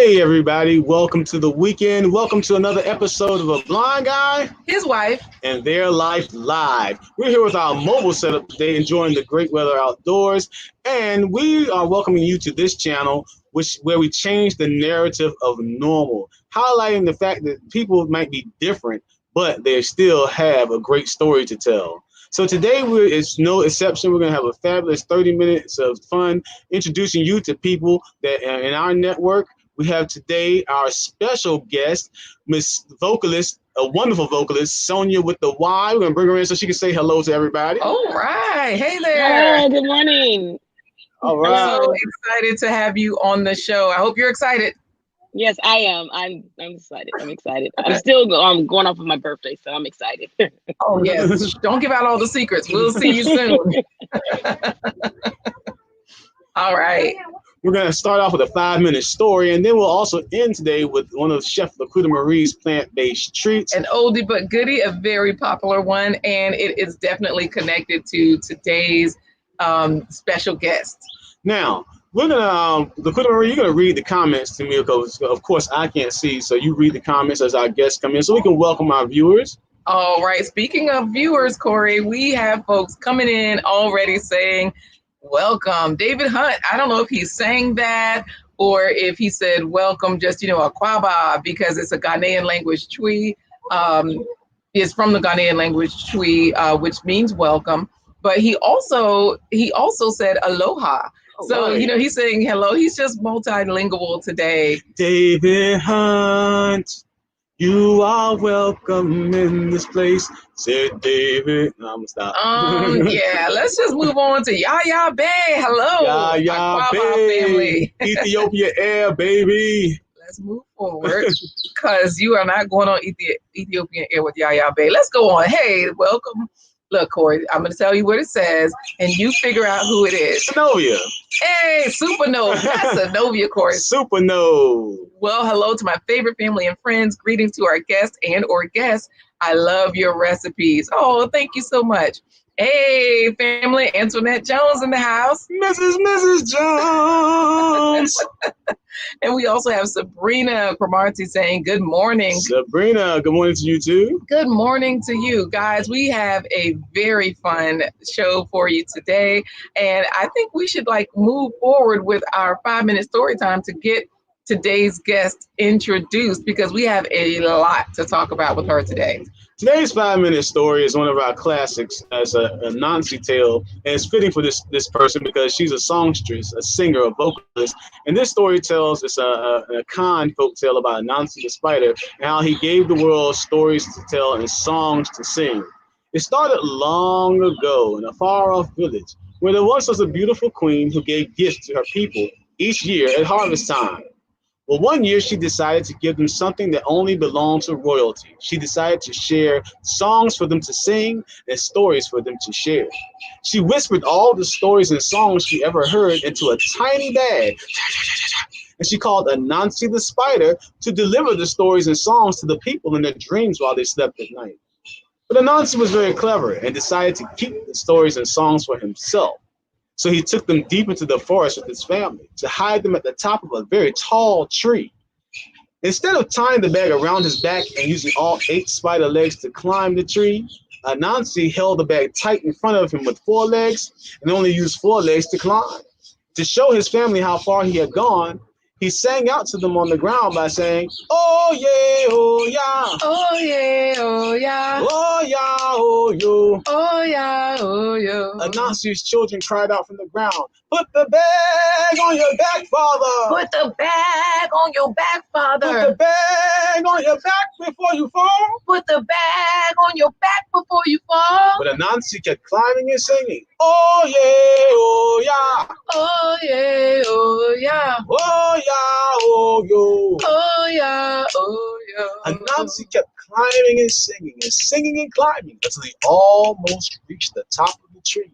Hey everybody, welcome to the weekend. Welcome to another episode of A Blind Guy, His wife, and Their Life Live. We're here with our mobile setup today, enjoying the great weather outdoors, and we are welcoming you to this channel, where we change the narrative of normal, highlighting the fact that people might be different, but they still have a great story to tell. So today, it's no exception. We're going to have a fabulous 30 minutes of fun introducing you to people that in our network. We have today our special guest, Miss Vocalist, a wonderful vocalist, Sonya with the Y. We're going to bring her in so she can say hello to everybody. All right. Hey there. Hello, good morning. All right. So excited to have you on the show. I hope you're excited. Yes, I am. I'm excited. I'm excited. I'm still going off of my birthday, so I'm excited. Oh, yes. Don't give out all the secrets. We'll see you soon. All right. We're going to start off with a 5-minute story, and then we'll also end today with one of Chef LaQuita Marie's plant-based treats. An oldie but goodie, a very popular one, and it is definitely connected to today's special guest. Now, we're going to, LaQuita Marie, you're going to read the comments to me, because, of course, I can't see, so you read the comments as our guests come in so we can welcome our viewers. All right. Speaking of viewers, Corey, we have folks coming in already saying, welcome. David Hunt, I don't know if he's saying that or if he said welcome, just, a kwaba, because it's a Ghanaian language Twi. It's from the Ghanaian language Twi, which means welcome. But he also said aloha. Oh, so, right. He's saying hello. He's just multilingual today. David Hunt, you are welcome in this place, said David. No, I'm gonna stop. Yeah, let's just move on to Yaya Bay. Hello, Yaya Bay family. Ethiopia Air, baby. Let's move forward because you are not going on Ethiopian Air with Yaya Bay. Let's go on. Hey, welcome. Look, Corey, I'm going to tell you what it says, and you figure out who it is. Synovia. Hey, Supernova. That's Synovia, Corey. Supernova. Well, hello to my favorite family and friends. Greetings to our guests and or guests. I love your recipes. Oh, thank you so much. Hey, family. Antoinette Jones in the house. Mrs. Jones. And we also have Sabrina Cromartie saying good morning. Sabrina, good morning to you too. Good morning to you guys. We have a very fun show for you today. And I think we should move forward with our 5-minute story time to get today's guest introduced because we have a lot to talk about with her today. Today's 5-minute story is one of our classics as a Nancy tale, and it's fitting for this person because she's a songstress, a singer, a vocalist. And this story tells it's a Khan folk tale about Nancy the spider and how he gave the world stories to tell and songs to sing. It started long ago in a far-off village where there once was a beautiful queen who gave gifts to her people each year at harvest time. Well, one year she decided to give them something that only belonged to royalty. She decided to share songs for them to sing and stories for them to share. She whispered all the stories and songs she ever heard into a tiny bag. And she called Anansi the spider to deliver the stories and songs to the people in their dreams while they slept at night. But Anansi was very clever and decided to keep the stories and songs for himself. So he took them deep into the forest with his family to hide them at the top of a very tall tree. Instead of tying the bag around his back and using all 8 spider legs to climb the tree, Anansi held the bag tight in front of him with 4 legs and only used 4 legs to climb. To show his family how far he had gone, he sang out to them on the ground by saying, "Oh yeah, oh yeah. Oh yeah, oh yeah. Oh yeah, oh yo. Oh yeah, oh yo." Anansi's children cried out from the ground, "Put the bag on your back, father. Put the bag on your back, father. Put the bag on your back before you fall." Put the bag on your back before you fall. But Anansi kept climbing and singing, "Oh yeah, oh yeah. Oh yeah, oh yeah. Oh yeah, oh yo." Oh yeah, oh yeah. Anansi kept climbing and singing and climbing until he almost reached the top of the tree.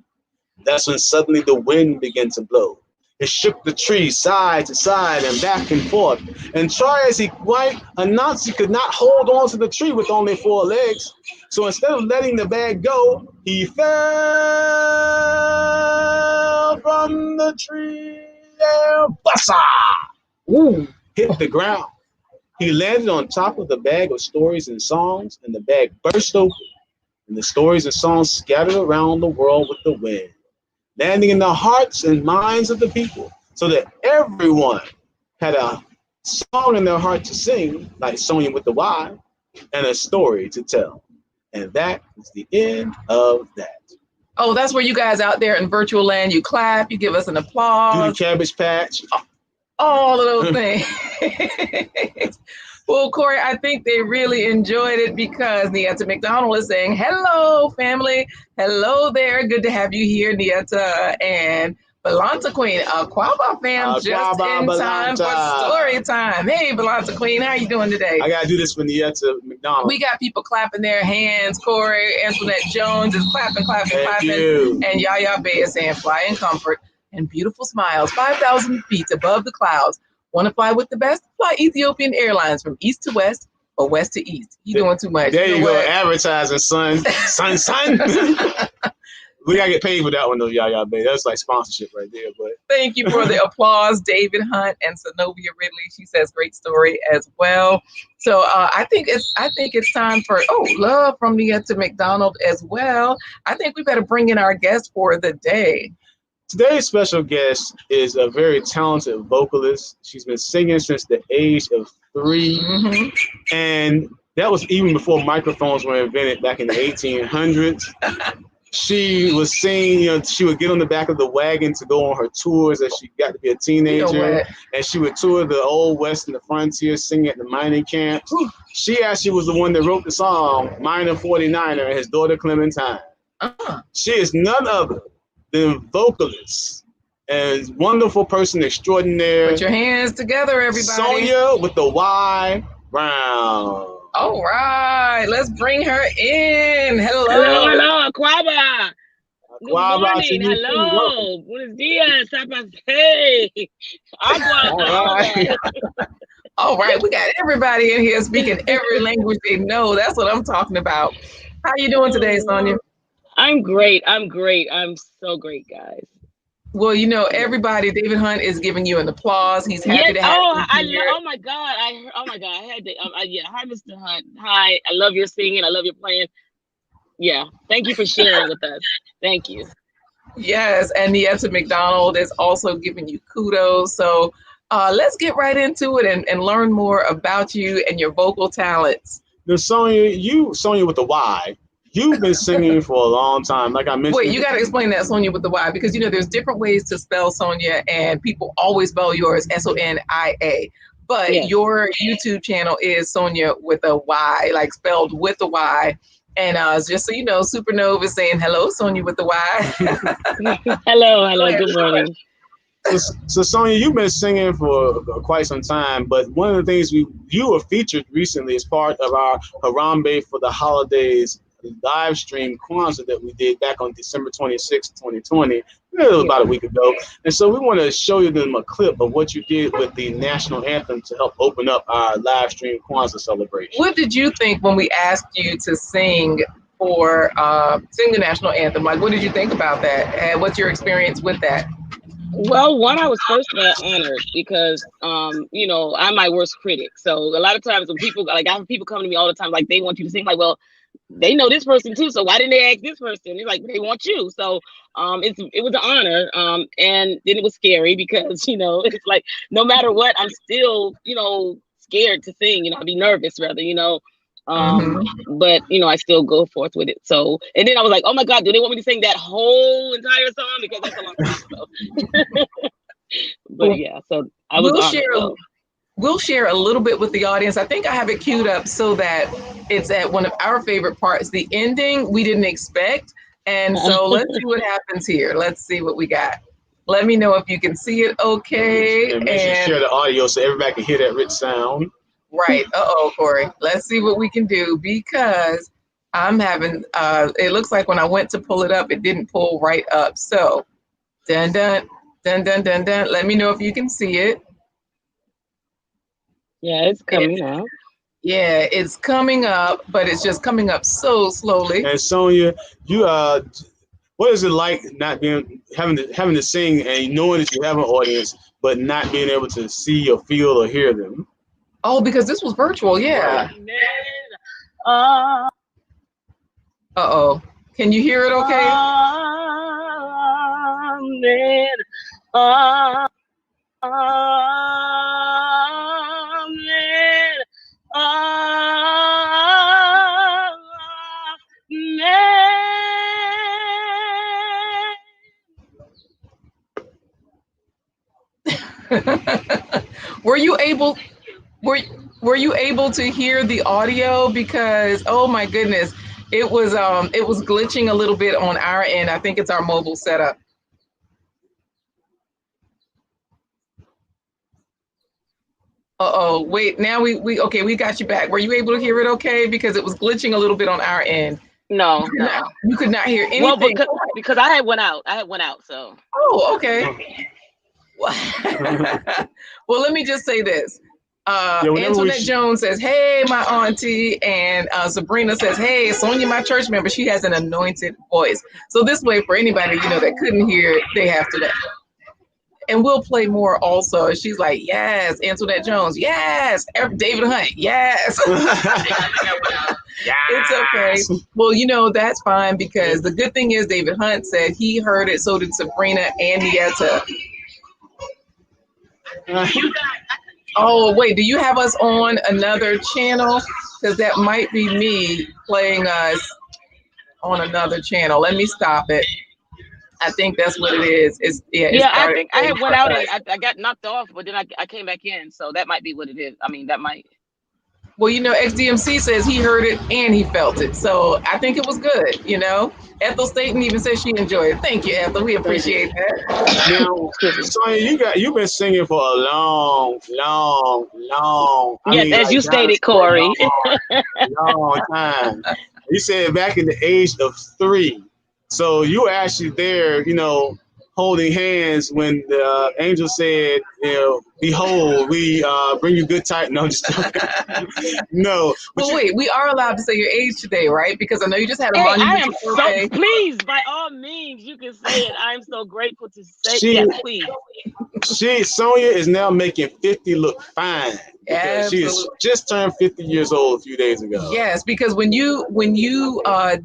That's when suddenly the wind began to blow. It shook the tree side to side and back and forth. And try as he might, Anansi could not hold on to the tree with only 4 legs. So instead of letting the bag go, he fell from the tree and bassa! Ooh. hit the ground. He landed on top of the bag of stories and songs, and the bag burst open, and the stories and songs scattered around the world with the wind, landing in the hearts and minds of the people, so that everyone had a song in their heart to sing, like Sonya with the Y, and a story to tell. And that is the end of that. Oh, that's where you guys out there in virtual land, you clap, you give us an applause. Do the Cabbage Patch. All of those things. Well, Corey, I think they really enjoyed it because Nieta McDonald is saying, hello, family. Hello there. Good to have you here, Nieta. And Balanta Queen, Quaba fam, just in time for story time. Hey, Balanta Queen, how you doing today? I got to do this for Nieta McDonald. We got people clapping their hands. Corey, Antoinette Jones is clapping. And Yaya Bay is saying, fly in comfort and beautiful smiles, 5,000 feet above the clouds. Want to fly with the best? Fly Ethiopian Airlines from east to west or west to east. You doing too much. There you go, advertising, son. Son. We got to get paid for that one, though, Yaya Bay. That's like sponsorship right there. But thank you for the applause, David Hunt and Zenobia Ridley. She says great story as well. So I think it's time for love from Nieta McDonald as well. I think we better bring in our guest for the day. Today's special guest is a very talented vocalist. She's been singing since the age of 3. Mm-hmm. And that was even before microphones were invented back in the 1800s. She was singing, she would get on the back of the wagon to go on her tours as she got to be a teenager. And she would tour the Old West and the frontier, singing at the mining camps. She actually was the one that wrote the song, Miner 49er, and his daughter Clementine. She is none other than Vocalist and wonderful person extraordinaire. Put your hands together, everybody. Sonya with the Y Brown. All right, let's bring her in. Hello, Aquaba. Good morning. Hello. Buenos dias. Hey. Agua. All right, we got everybody in here speaking every language they know. That's what I'm talking about. How you doing today, Sonya? I'm great. I'm so great, guys. Well, everybody, David Hunt is giving you an applause. He's happy to have you here. Oh my God. I had to, hi, Mr. Hunt. Hi. I love your singing. I love your playing. Yeah. Thank you for sharing with us. Thank you. Yes. And Nieta McDonald is also giving you kudos. So let's get right into it and learn more about you and your vocal talents. Now, Sonya with the Y. You've been singing for a long time, like I mentioned. Wait, you got to explain that, Sonya with the Y, because there's different ways to spell Sonya, and people always spell yours Sonia. But your YouTube channel is Sonya with a Y, like spelled with a Y. And just so you know, Supernova is saying hello, Sonya with the Y. Hello, good morning. So Sonya, you've been singing for quite some time, but one of the things you were featured recently as part of our Harambe for the Holidays live stream Kwanzaa that we did back on December 26, 2020, about a week ago. And so we want to show them a clip of what you did with the national anthem to help open up our live stream Kwanzaa celebration. What did you think when we asked you to sing the national anthem? Like, what did you think about that? And what's your experience with that? Well, I was first of all honored because, I'm my worst critic. So a lot of times when people, I have people come to me all the time, like they want you to sing, like, well, they know this person too, so why didn't they ask this person? It's like, they want you. So it was an honor. And then it was scary because, it's like, no matter what, I'm still, scared to sing, I'd be nervous rather, but I still go forth with it. So, and then I was like, oh my God, do they want me to sing that whole entire song? Because that's a long time. So. But yeah, so I was honored. We'll share a little bit with the audience. I think I have it queued up so that it's at one of our favorite parts, the ending we didn't expect. And so let's see what happens here. Let's see what we got. Let me know if you can see it okay. And share the audio so everybody can hear that rich sound. Right. Corey. Let's see what we can do because I'm having, it looks like when I went to pull it up, it didn't pull right up. So, dun, dun, dun, dun, dun, dun. Let me know if you can see it. Yeah, it's coming up. Yeah, it's coming up, but it's just coming up so slowly. And Sonya, what is it like not having to sing and knowing that you have an audience, but not being able to see or feel or hear them? Oh, because this was virtual, yeah. Uh-oh. Can you hear it okay? Were you able to hear the audio? Because oh my goodness, it was glitching a little bit on our end. I think it's our mobile setup. Uh-oh, wait, now we got you back. Were you able to hear it okay? Because it was glitching a little bit on our end. No, you could not hear anything. Well, because I had went out. So. Oh, okay. Well, let me just say this. Antoinette Jones says, "Hey, my auntie," and Sabrina says, "Hey, Sonya, my church member. She has an anointed voice." So this way, for anybody that couldn't hear it, they have to. And we'll play more also. She's like, "Yes, Antoinette Jones. Yes, David Hunt. Yes." It's okay. Well, that's fine because the good thing is David Hunt said he heard it. So did Sabrina and Nieta. Oh, wait, do you have us on another channel? Because that might be me playing us on another channel. Let me stop it. I think that's what it is. I think I had went out and I got knocked off, but then I came back in. So that might be what it is. I mean, that might. Well, XDMC says he heard it and he felt it. So I think it was good, Ethel Staten even says she enjoyed it. Thank you, Ethel. We appreciate that. Now, Sonya, you've been singing for a long. Yes, as you stated, Corey. Long time. You said back in the age of 3. So you were actually there, holding hands when the angel said, "Behold, we bring you good tidings." No, just no. Well, wait, we are allowed to say your age today, right? Because I know you just had a monumental birthday. Please, by all means, you can say it. I'm so grateful to say it. Please. Sonya is now making 50 look fine. She has just turned 50 years old a few days ago. Yes, because when you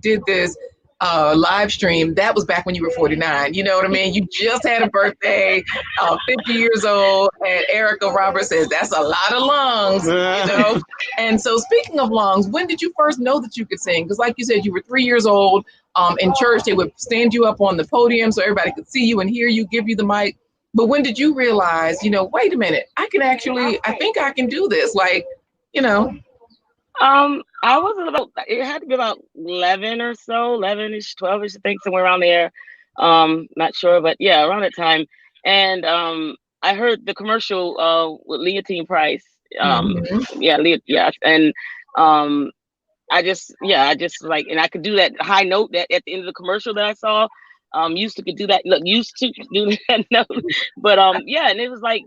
did this live stream, that was back when you were 49. You know what I mean? You just had a birthday, 50 years old, and Erica Roberts says that's a lot of lungs, And so speaking of lungs, when did you first know that you could sing? Because like you said, you were 3 years old. In church, they would stand you up on the podium so everybody could see you and hear you, give you the mic. But when did you realize, wait a minute, I think I can do this, I was it had to be about 11 or so, 11-ish, 12-ish, I think, somewhere around there. Not sure, but yeah, around that time. And I heard the commercial with Leontine Price. Leah. And I just like, and I could do that high note that at the end of the commercial that I saw. Used to do that note, but and it was like,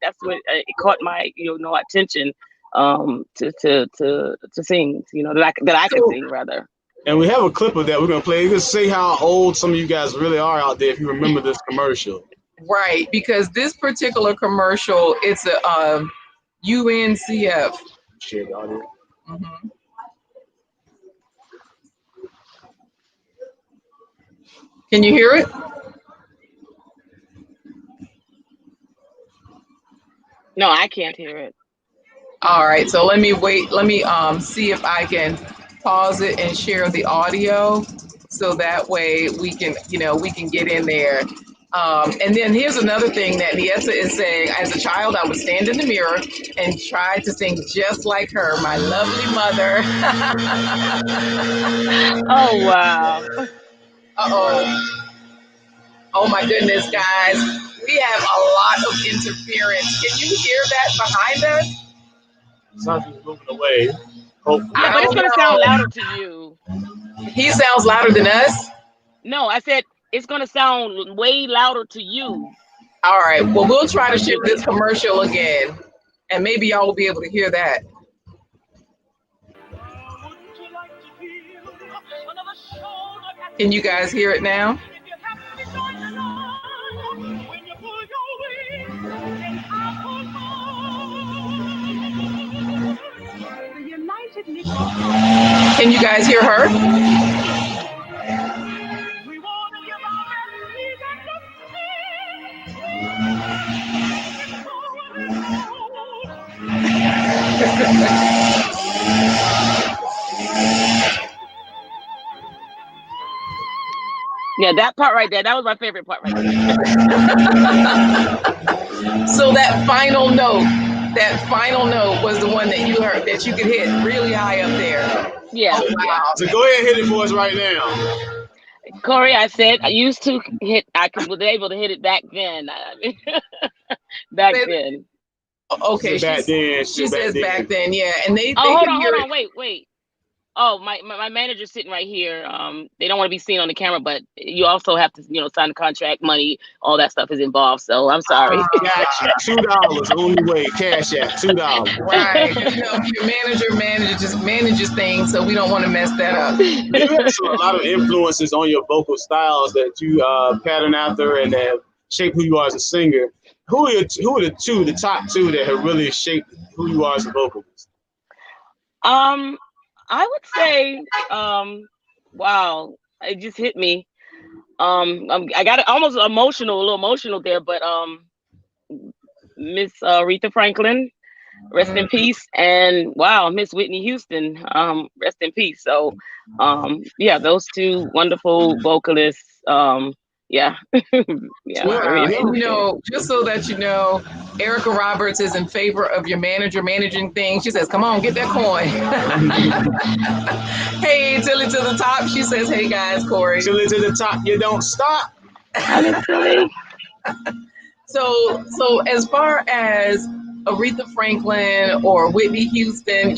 that's what it caught my attention. To sing, that I could sing rather. And we have a clip of that we're gonna play. Just say how old some of you guys really are out there if you remember this commercial. Right, because this particular commercial, it's a UNCF. Share the audio. Mm-hmm. Can you hear it? No, I can't hear it. All right, so let me wait. Let me see if I can pause it and share the audio, so that way we can get in there. And then here's another thing that Nieta is saying. As a child, I would stand in the mirror and try to sing just like her, my lovely mother. Oh wow. Oh my goodness, guys, we have a lot of interference. Can you hear that behind us? Something's moving away. Hopefully. Yeah, but it's going to sound louder to you. He sounds louder than us? No, I said it's going to sound way louder to you. All right. Well, we'll try to shift this commercial again, and maybe y'all will be able to hear that. Wouldn't you like to feel another shoulder at Can you guys hear it now? Can you guys hear her? Yeah, that part right there, that was my favorite part right there. So that final note was the one that you heard, that you could hit really high up there. Yeah. Oh, wow. So go ahead and hit it for us right now. Corey, I said I used to hit, was able to hit it back then. Back then. Okay, she says back then, yeah. And they hold on, wait. Oh, my manager's sitting right here. They don't want to be seen on the camera, but you also have to, sign the contract, money, all that stuff is involved. So I'm sorry. Gotcha. $2 only way. Cash at $2. Right. Your manager manages things, so we don't want to mess that up. You have a lot of influences on your vocal styles that you pattern after and that shape who you are as a singer. Who are the top two that have really shaped who you are as a vocalist? I would say, wow, it just hit me. I got almost a little emotional there, but Miss Aretha Franklin, rest in peace, and wow, Miss Whitney Houston, rest in peace. So, yeah, those two wonderful vocalists. Yeah. Yeah. Wow. And, just so that you know, Erica Roberts is in favor of your manager managing things. She says, come on, get that coin. Hey, till it to the top. She says, hey guys, Corey. Till it to the top, you don't stop. So as far as Aretha Franklin or Whitney Houston, at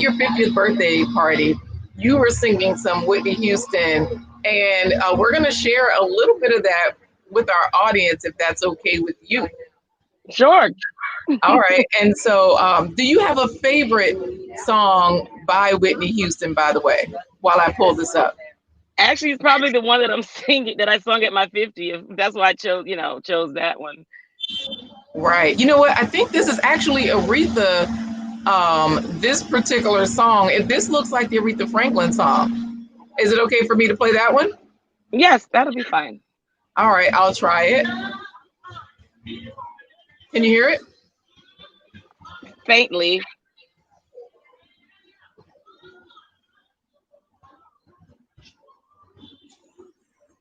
your 50th birthday party, you were singing some Whitney Houston. And we're going to share a little bit of that with our audience, if that's okay with you. Sure. All right. And so do you have a favorite song by Whitney Houston, by the way, while I pull this up? Actually, it's probably the one that I'm singing, that I sung at my 50th. That's why I chose that one. Right. You know what? I think this is actually Aretha, this particular song. This looks like the Aretha Franklin song. Is it okay for me to play that one? Yes, that'll be fine. All right, I'll try it. Can you hear it? Faintly.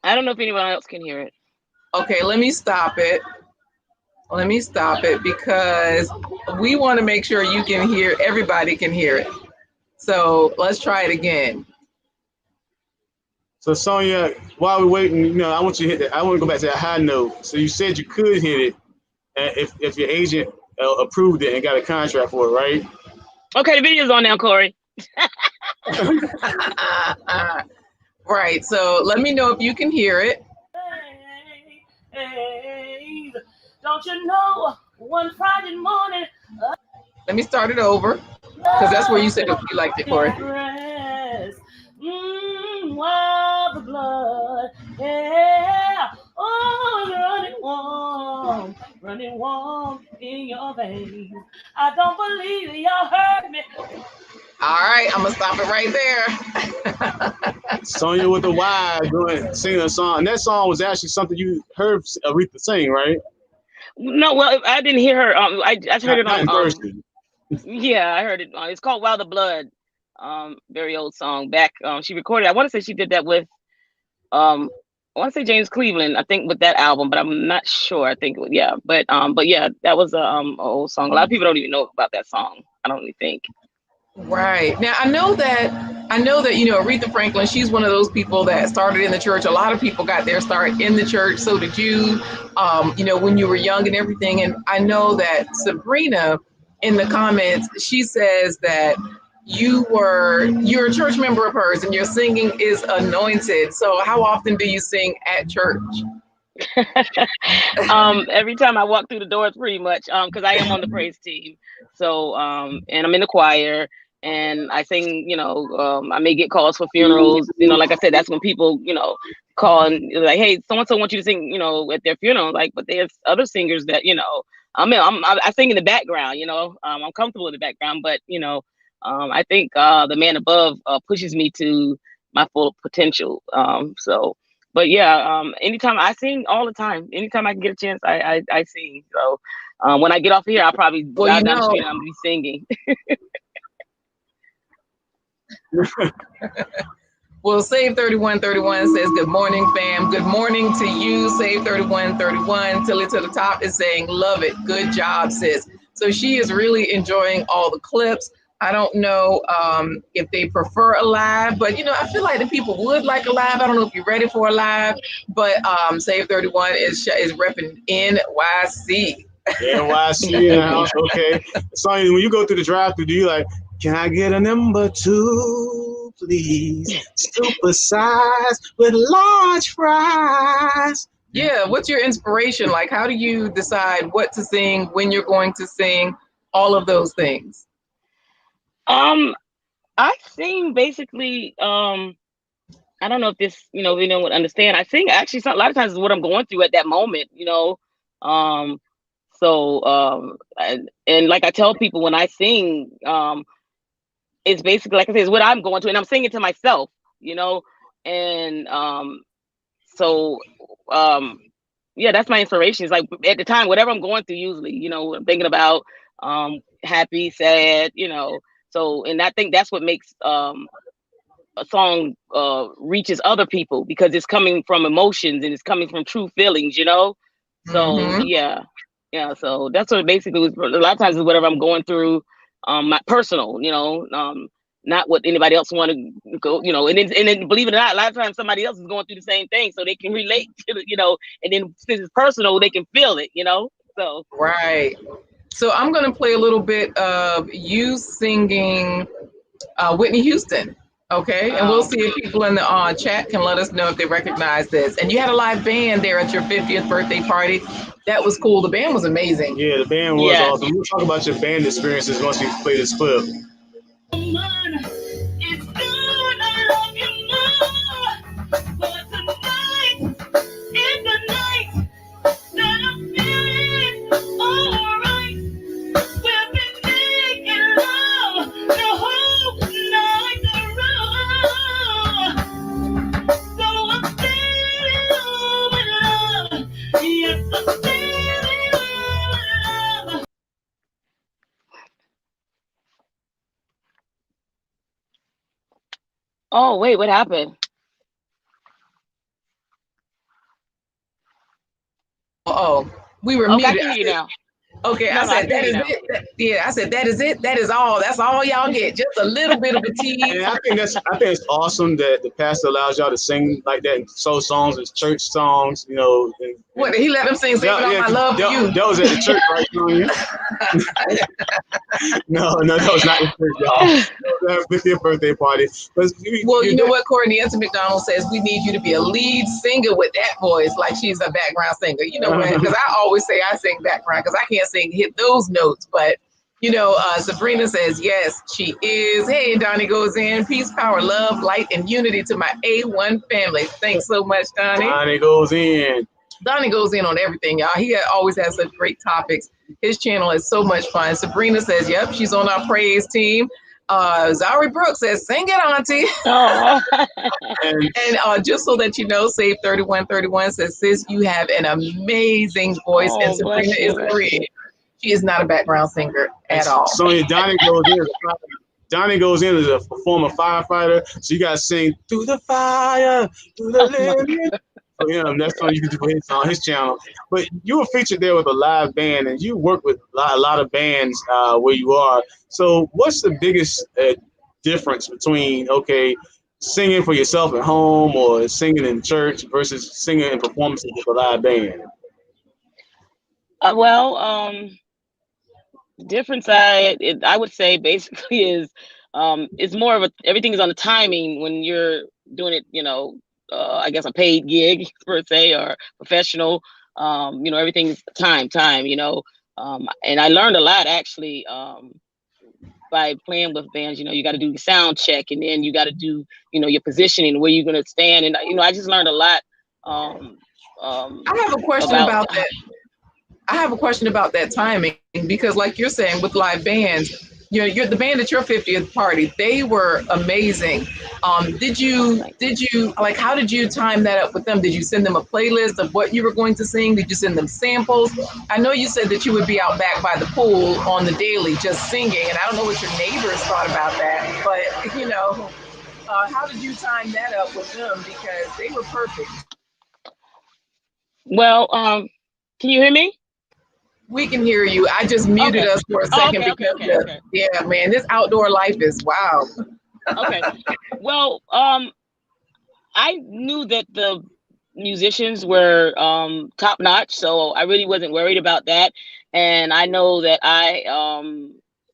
I don't know if anyone else can hear it. Okay, let me stop it. Because we want to make sure you can hear, everybody can hear it. So let's try it again. So Sonya, while we're waiting, I want you to hit that. I want to go back to that high note. So you said you could hit it if your agent approved it and got a contract for it, right? Okay, the video's on now, Corey. Right. So let me know if you can hear it. Hey, don't you know one Friday morning? Let me start it over, because that's where you said you liked it, Corey. Wow, the blood, yeah. Oh, running warm in your veins. I don't believe y'all heard me. All right, I'm gonna stop it right there. Sonya with the Y singing a song. And that song was actually something you heard Aretha sing, right? No, well, I didn't hear her. I heard it on person. Yeah, I heard it. It's called "Wild the Blood." Very old song. Back, she recorded. I want to say she did that with, I want to say James Cleveland. I think with that album, but I'm not sure. I think it was, yeah. But yeah, that was a old song. A lot of people don't even know about that song. I don't really think. Right. Now, I know that, Aretha Franklin, she's one of those people that started in the church. A lot of people got their start in the church. So did you, when you were young and everything. And I know that Sabrina in the comments, she says that you're a church member of hers and your singing is anointed. So how often do you sing at church? Every time I walk through the doors, pretty much, because I am on the praise team. So, and I'm in the choir. and I sing, I may get calls for funerals. Like I said, that's when people, call and like, hey, so-and-so wants you to sing, at their funeral. Like, but there's other singers that, I sing in the background, I'm comfortable in the background, but, I think the man above pushes me to my full potential. But yeah, anytime I sing all the time, anytime I can get a chance, I sing. So when I get off of here, I'll probably drive down the street and I'm gonna be singing. Well, Save 3131 says, good morning, fam. Good morning to you, Save 3131. Tilly to the top is saying, love it. Good job, sis. So she is really enjoying all the clips. I don't know if they prefer a live, but I feel like the people would like a live. I don't know if you're ready for a live, but Save 31 is repping NYC. NYC in the house, okay. Sonya, when you go through the drive-thru, do you like, can I get a number 2, please? Super size with large fries. Yeah, what's your inspiration? Like, how do you decide what to sing, when you're going to sing, all of those things? I sing basically, I don't know if this, anyone would understand. I sing actually a lot of times is what I'm going through at that moment, and like I tell people when I sing, it's basically, like I said, it's what I'm going through, and I'm singing to myself, and yeah, that's my inspiration. It's like at the time, whatever I'm going through, usually, I'm thinking about happy, sad, so, and I think that's what makes a song reaches other people, because it's coming from emotions and it's coming from true feelings, So yeah, so that's what basically was, a lot of times is whatever I'm going through, my personal, not what anybody else want to go, and then believe it or not, a lot of times somebody else is going through the same thing, so they can relate to it, and then since it's personal, they can feel it, so. Right. So I'm going to play a little bit of you singing Whitney Houston, okay? And we'll see if people in the chat can let us know if they recognize this. And you had a live band there at your 50th birthday party. That was cool. The band was amazing. Yeah, the band was awesome. We'll talk about your band experiences once we play this clip. Oh, wait, what happened? Oh, we were muted. I can hear you now. Okay, I said that is it. I said that is it. That is all. That's all y'all get. Just a little bit of a tease. And I think it's awesome that the pastor allows y'all to sing like that and soul songs as church songs. What, he let them sing "My Love for You"? That was at the church, right, Sonya? No, that was not the church, y'all. That was 50th birthday party. Well, you know what, Courtney Anson McDonald says, we need you to be a lead singer with that voice, like she's a background singer. You know what? Because I always say I sing background because I can't hit those notes. But Sabrina says yes, she is. Hey, Donnie goes in. Peace, power, love, light, and unity to my A1 family. Thanks so much, Donnie. Donnie goes in. Donnie goes in on everything, y'all. He always has such great topics. His channel is so much fun. Sabrina says, yep, she's on our praise team. Zari Brooks says, sing it, auntie. And just so that you know, Save 3131 says, sis, you have an amazing voice. And Sabrina is agreeing. She is not a background singer at all. Sonya, Donnie goes in as a former firefighter. So you got to sing through the fire, through the limit. For him, that's something you can do on his channel. But you were featured there with a live band, and you work with a lot of bands where you are. So what's the biggest difference between, singing for yourself at home or singing in church versus singing and performances with a live band? Difference I would say basically is it's more of everything is on the timing when you're doing it, I guess a paid gig per se or professional, everything's time, and I learned a lot actually by playing with bands. You know, you got to do the sound check, and then you got to do, you know, your positioning, where you're going to stand. And, you know, I just learned a lot. I have a question about that. I have a question about that timing, because like you're saying with live bands, you're the band at your 50th party, they were amazing. Did you like, how did you time that up with them? Did you send them a playlist of what you were going to sing? Did you send them samples? I know you said that you would be out back by the pool on the daily just singing, and I don't know what your neighbors thought about that, but you know, how did you time that up with them? Because they were perfect. Well, can you hear me? We can hear you. I just muted us for a second because yeah, man, this outdoor life is wow. Okay. Well, I knew that the musicians were top notch, so I really wasn't worried about that. And I know that I,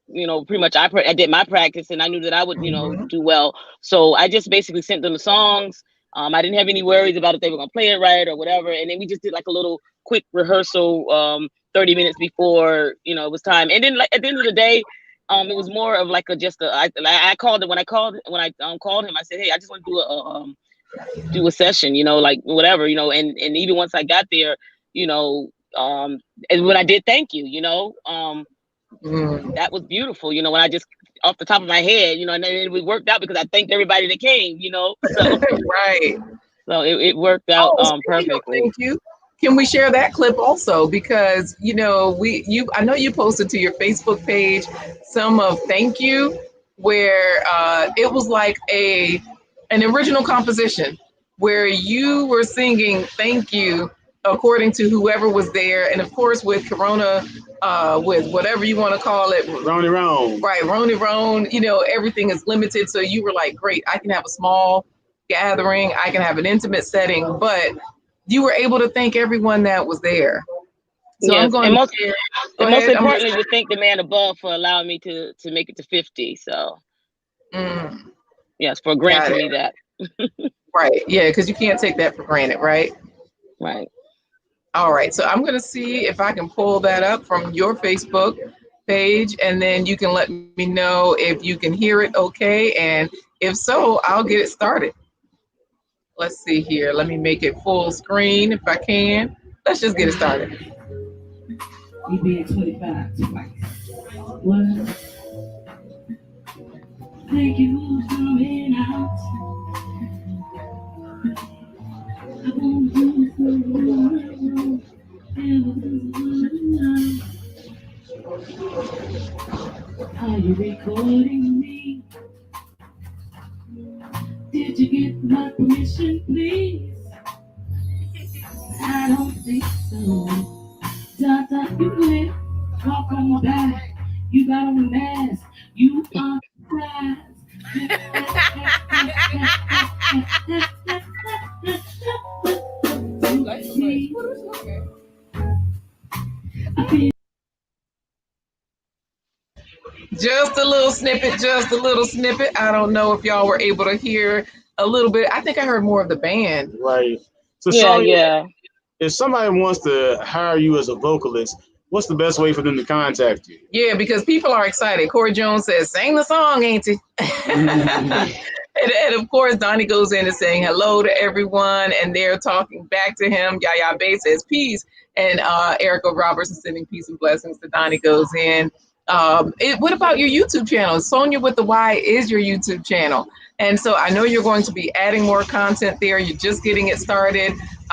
you know, pretty much I did my practice, and I knew that I would, you know, do well. So I just basically sent them the songs. I didn't have any worries about if they were gonna play it right or whatever. And then we just did like a little quick rehearsal, 30 minutes before, you know, it was time. And then, like, at the end of the day, it was more of like I called him, I called him, I said, hey, I just want to do a session, you know, like whatever, you know. And even once I got there, you know, and when I did thank you, you know, that was beautiful, you know, when I just off the top of my head, you know, and then it worked out because I thanked everybody that came, you know. So, right. So it worked out perfectly. Thank you. Can we share that clip also? Because, you know, I know you posted to your Facebook page some of thank you, where it was like an original composition where you were singing thank you according to whoever was there. And of course, with Corona, with whatever you want to call it. Roni Ron. Right, Roni Ron, you know, everything is limited. So you were like, great, I can have a small gathering, I can have an intimate setting, but you were able to thank everyone that was there. So yes. I'm going and most importantly, to we thank the man above for allowing me to make it to 50. So yes, for granting me that. Right. Yeah, because you can't take that for granted, right? Right. All right. So I'm going to see if I can pull that up from your Facebook page, and then you can let me know if you can hear it okay. And if so, I'll get it started. Let's see here. Let me make it full screen if I can. Let's just get it started. You being 25 twice. What? Thank you for coming out. I won't do for Are you recording me? Did you get my permission, please? I don't think so. Dada, you quit. Walk on my back. You got on a mask. You are fast. Just a little snippet. I don't know if y'all were able to hear a little bit. I think I heard more of the band. Right. So yeah. If somebody wants to hire you as a vocalist, what's the best way for them to contact you? Yeah, because people are excited. Corey Jones says, sing the song, ain't he? And of course, Donnie goes in and saying hello to everyone, and they're talking back to him. Yaya Bay says peace, and Erica Roberts is sending peace and blessings to Donnie goes in. What about your YouTube channel? Sonya with the Y is your YouTube channel. And so I know you're going to be adding more content there. You're just getting it started.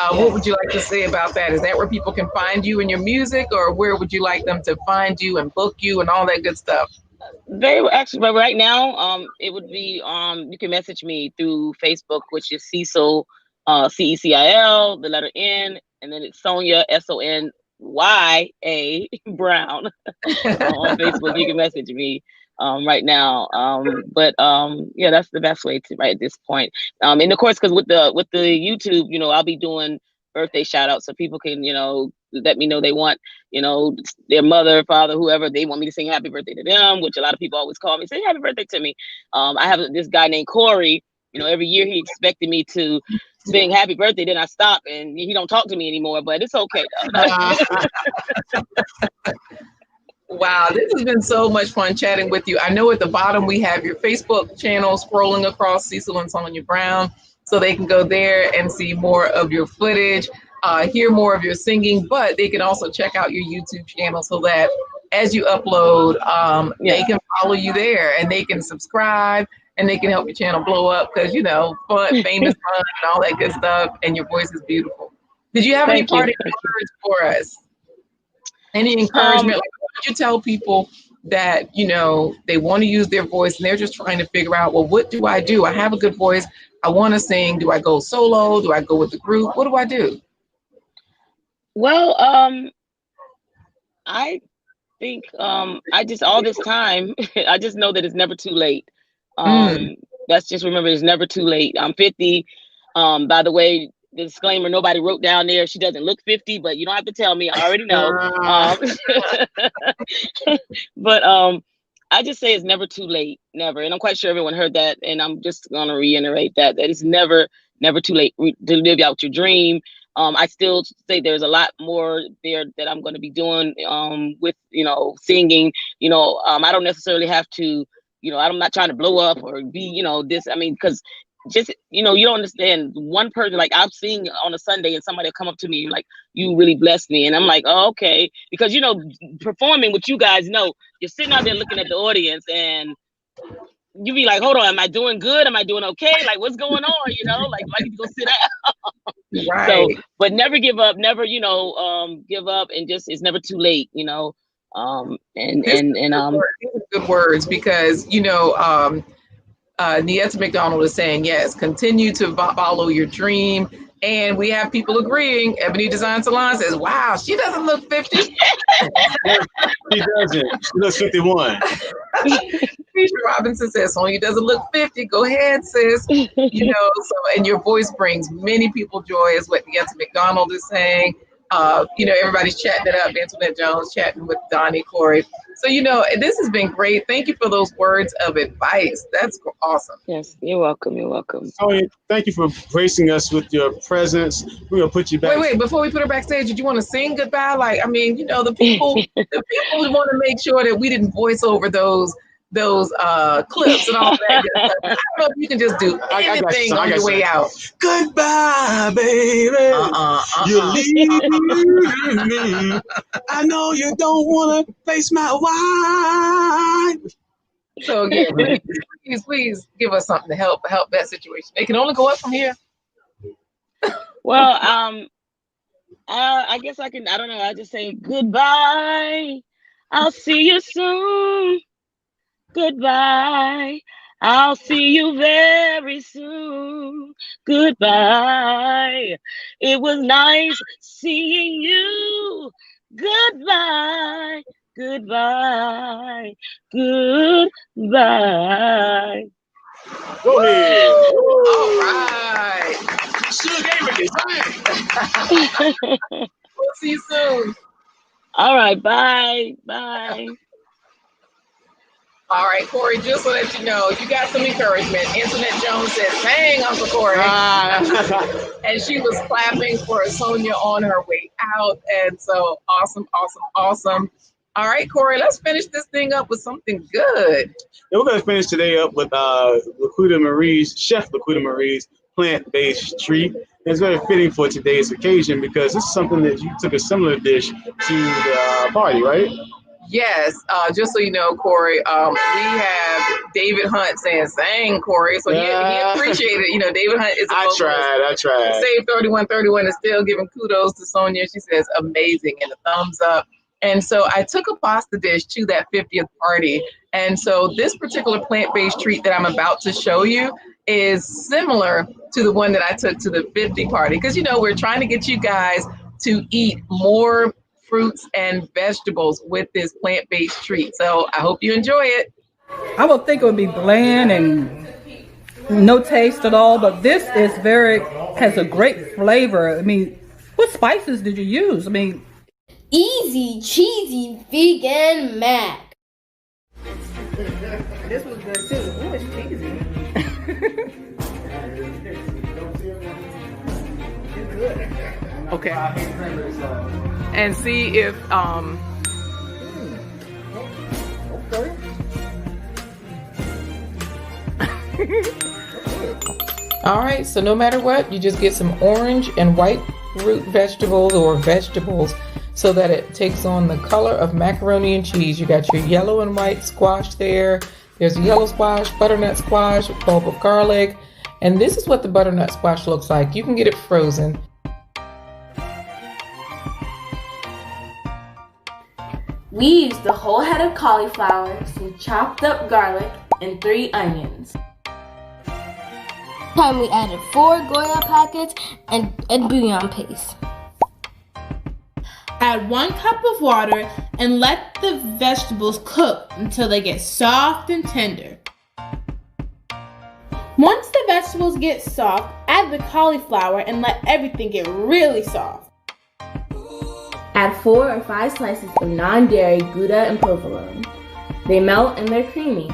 What would you like to say about that? Is that where people can find you and your music, or where would you like them to find you and book you and all that good stuff? They were actually, but right now, it would be, you can message me through Facebook, which is Cecil, CECIL, the letter N, and then it's Sonya, SONYA Brown. On Facebook, you can message me right now. Yeah, that's the best way to right at this point. And of course, because with the YouTube, you know, I'll be doing birthday shout outs so people can, you know, let me know they want, you know, their mother, father, whoever, they want me to sing happy birthday to them, which a lot of people always call me, say happy birthday to me. I have this guy named Corey, you know, every year he expected me to sing happy birthday, then I stop and he don't talk to me anymore, but it's okay. Wow, this has been so much fun chatting with you. I know at the bottom we have your Facebook channel scrolling across, Cecil and Sonya Brown, so they can go there and see more of your footage, hear more of your singing, but they can also check out your YouTube channel so that as you upload, they can follow you there and they can subscribe and they can help your channel blow up because, you know, fun, famous fun and all that good stuff, and your voice is beautiful. Did you have any parting words for us? Any encouragement? Like, what would you tell people that, you know, they want to use their voice and they're just trying to figure out, well, what do I do? I have a good voice. I want to sing. Do I go solo? Do I go with the group? What do I do? Well, I think I just all this time, I just know that it's never too late. Let's just remember it's never too late. I'm 50. By the way, the disclaimer, nobody wrote down there she doesn't look 50, but you don't have to tell me. I already know. But I just say it's never too late, never. And I'm quite sure everyone heard that. And I'm just going to reiterate that it's never too late to live out your dream. I still say there's a lot more there that I'm going to be doing with, you know, singing. You know, I don't necessarily have to, you know, I'm not trying to blow up or be, you know, this. I mean, because just, you know, you don't understand. One person, like I'll sing on a Sunday and somebody will come up to me like, you really blessed me. And I'm like, oh, okay. Because, you know, performing, what you guys know, you're sitting out there looking at the audience and you be like, hold on, am I doing good? Am I doing okay? Like, what's going on? You know, like, I need to go sit down. Right. So, but never give up, never, you know, give up, and just, it's never too late, you know. Good words, because, you know, Nieta McDonald is saying, yes, continue to follow your dream. And we have people agreeing. Ebony Design Salon says, wow, she doesn't look 50. She doesn't. She looks 51. Keisha Robinson says, Sonya doesn't look 50. Go ahead, sis. You know, so, and your voice brings many people joy, is what Nieta McDonald is saying. You know, everybody's chatting it up. Antoinette Jones chatting with Donnie, Corey. So, you know, this has been great. Thank you for those words of advice. That's awesome. Yes, you're welcome. You're welcome. Sonya, thank you for gracing us with your presence. We're going to put you back. Wait, before we put her backstage, did you want to sing goodbye? Like, I mean, you know, the people want to make sure that we didn't voice over those clips and all that. I don't know if you can just do anything on your way out. Goodbye, baby. You're leaving me. I know you don't want to face my wife. So again, please give us something to help that situation. It can only go up from here. Well, I guess I can. I don't know. I just say goodbye. I'll see you soon. Goodbye. I'll see you very soon. Goodbye. It was nice seeing you. Goodbye. Goodbye. Goodbye. Go ahead. All right. Still game with this. We'll see you soon. All right. Bye. Bye. All right, Corey, just so that you know, you got some encouragement. Antoinette Jones says, "Hang, Uncle Corey." And she was clapping for Sonya on her way out. And so awesome. All right, Corey, let's finish this thing up with something good. And we're going to finish today up with Chef LaQuita Marie's plant-based treat. And it's very fitting for today's occasion because this is something that you took a similar dish to the party, right? Yes, just so you know, Corey, we have David Hunt saying, "Sang, Corey." So he appreciated it. You know, David Hunt is I tried. Save 3131 is still giving kudos to Sonya. She says, amazing, and a thumbs up. And so I took a pasta dish to that 50th party. And so this particular plant-based treat that I'm about to show you is similar to the one that I took to the 50 party. Because, you know, we're trying to get you guys to eat more fruits and vegetables with this plant-based treat. So I hope you enjoy it. I would think it would be bland and no taste at all, but this is has a great flavor. I mean, what spices did you use? I mean, easy, cheesy, vegan mac. This was good too. Ooh, it's cheesy. It's good. Okay. And see if All right, so no matter what, you just get some orange and white root vegetables or vegetables so that it takes on the color of macaroni and cheese. You got your yellow and white squash there. There's a yellow squash, butternut squash, a bulb of garlic. And this is what the butternut squash looks like. You can get it frozen. We used the whole head of cauliflower, some chopped up garlic, and 3 onions. Time we added 4 Goya packets and bouillon paste. Add 1 cup of water and let the vegetables cook until they get soft and tender. Once the vegetables get soft, add the cauliflower and let everything get really soft. Add 4 or 5 slices of non-dairy Gouda and provolone. They melt and they're creamy.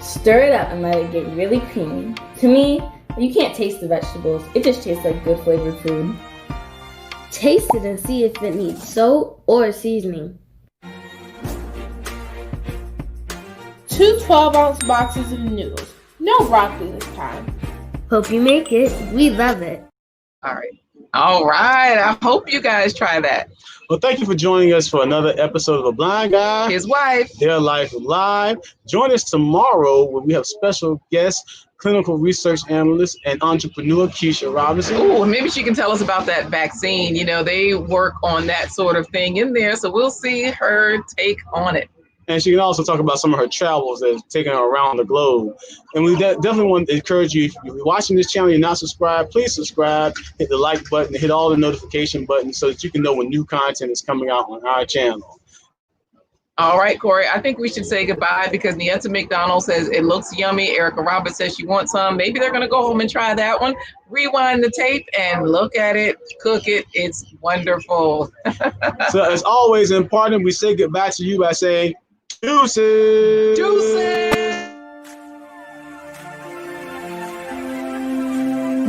Stir it up and let it get really creamy. To me, you can't taste the vegetables. It just tastes like good flavored food. Taste it and see if it needs salt or seasoning. 2 12-ounce boxes of noodles. No broccoli this time. Hope you make it. We love it. All right. All right. I hope you guys try that. Well, thank you for joining us for another episode of A Blind Guy, His Wife, Their Life Live. Join us tomorrow when we have special guest, clinical research analyst and entrepreneur Keisha Robinson. Oh, maybe she can tell us about that vaccine. You know, they work on that sort of thing in there. So we'll see her take on it. And she can also talk about some of her travels that have taken her around the globe. And we definitely want to encourage you, if you're watching this channel and you're not subscribed, please subscribe, hit the like button, hit all the notification buttons so that you can know when new content is coming out on our channel. All right, Corey, I think we should say goodbye because Nieta McDonald says it looks yummy. Erica Roberts says she wants some. Maybe they're going to go home and try that one. Rewind the tape and look at it, cook it. It's wonderful. So as always in parting, we say goodbye to you by saying, deuces. Deuces.